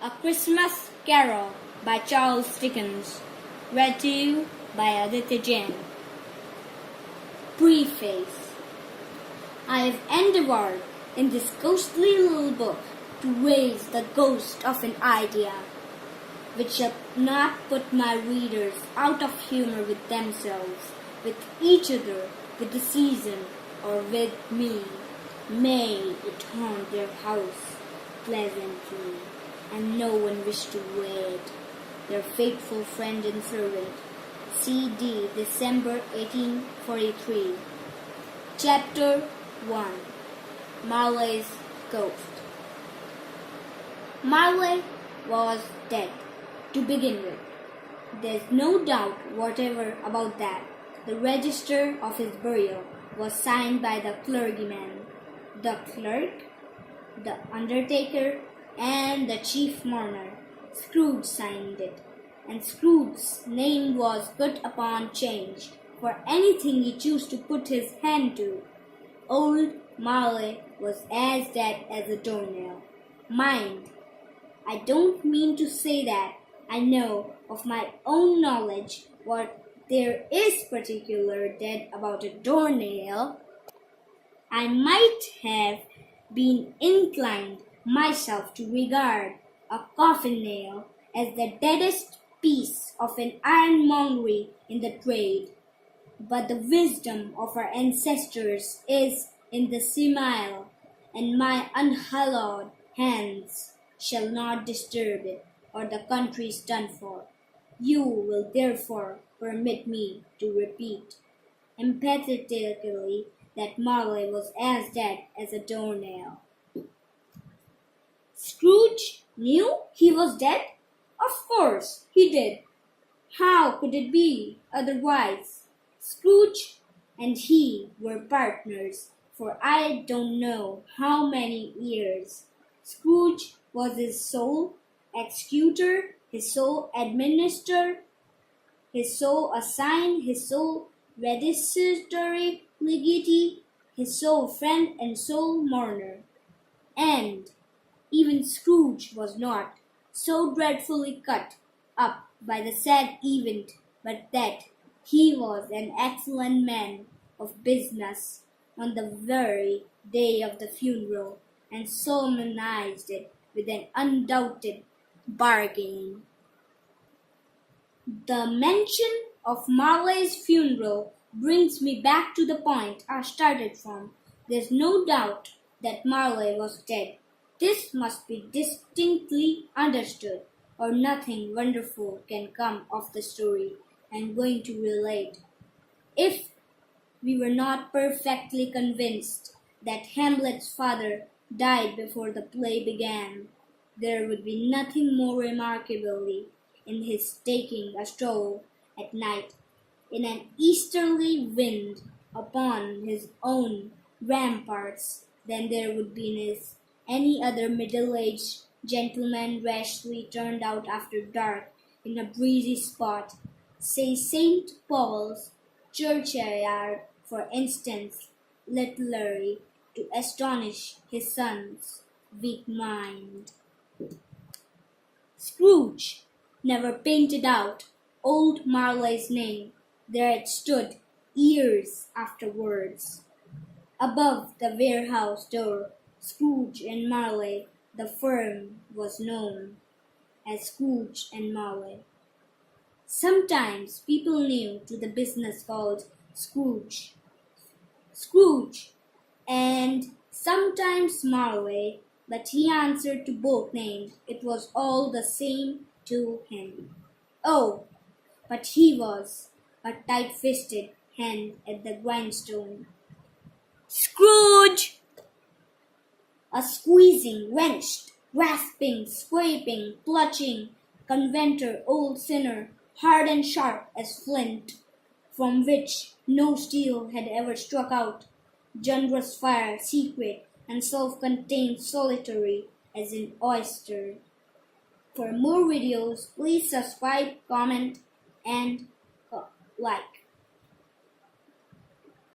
A Christmas Carol by Charles Dickens. Read to you by Aditya Jain. Preface. I have endeavored in this ghostly little book to raise the ghost of an idea which shall not put my readers out of humor with themselves, with each other, with the season, or with me. May it haunt their house pleasantly, and no one wish to wed. Their faithful friend and servant. C.D. December 1843. Chapter 1. Marley's Ghost. Marley was dead, to begin with. There's no doubt whatever about that. The register of his burial was signed by the clergyman, the clerk, the undertaker, and the chief mourner. Scrooge signed it, and Scrooge's name was put upon change for anything he chose to put his hand to. Old Marley was as dead as a doornail. Mind, I don't mean to say that I know of my own knowledge what there is particular dead about a doornail. I might have been inclined myself to regard a coffin nail as the deadest piece of an ironmongery in the trade. But the wisdom of our ancestors is in the simile, and my unhallowed hands shall not disturb it, or the country is done for. You will therefore permit me to repeat emphatically that Marley was as dead as a doornail. Scrooge knew he was dead? Of course he did. How could it be otherwise? Scrooge and he were partners for I don't know how many years. Scrooge was his sole executor, his sole administrator, his sole assign, his sole registry legatee, his sole friend and sole mourner. And even Scrooge was not so dreadfully cut up by the sad event, but that he was an excellent man of business on the very day of the funeral, and solemnized it with an undoubted bargain. The mention of Marley's funeral brings me back to the point I started from. There's no doubt that Marley was dead. This must be distinctly understood, or nothing wonderful can come of the story I'm going to relate. If we were not perfectly convinced that Hamlet's father died before the play began, there would be nothing more remarkable in his taking a stroll at night in an easterly wind upon his own ramparts than there would be in his any other middle-aged gentleman rashly turned out after dark in a breezy spot, say St. Paul's churchyard, for instance, literally to astonish his son's weak mind. Scrooge never painted out old Marley's name. There it stood years afterwards. Above the warehouse door, Scrooge and Marley, the firm was known as Scrooge and Marley. Sometimes people knew to the business called Scrooge, and sometimes Marley, but he answered to both names. It was all the same to him. Oh, but he was a tight-fisted hand at the grindstone. Scrooge! A squeezing, wrenched, grasping, scraping, clutching, conventor old sinner, hard and sharp as flint, from which no steel had ever struck out, generous fire, secret and self-contained, solitary as an oyster. For more videos, please subscribe, comment, and like.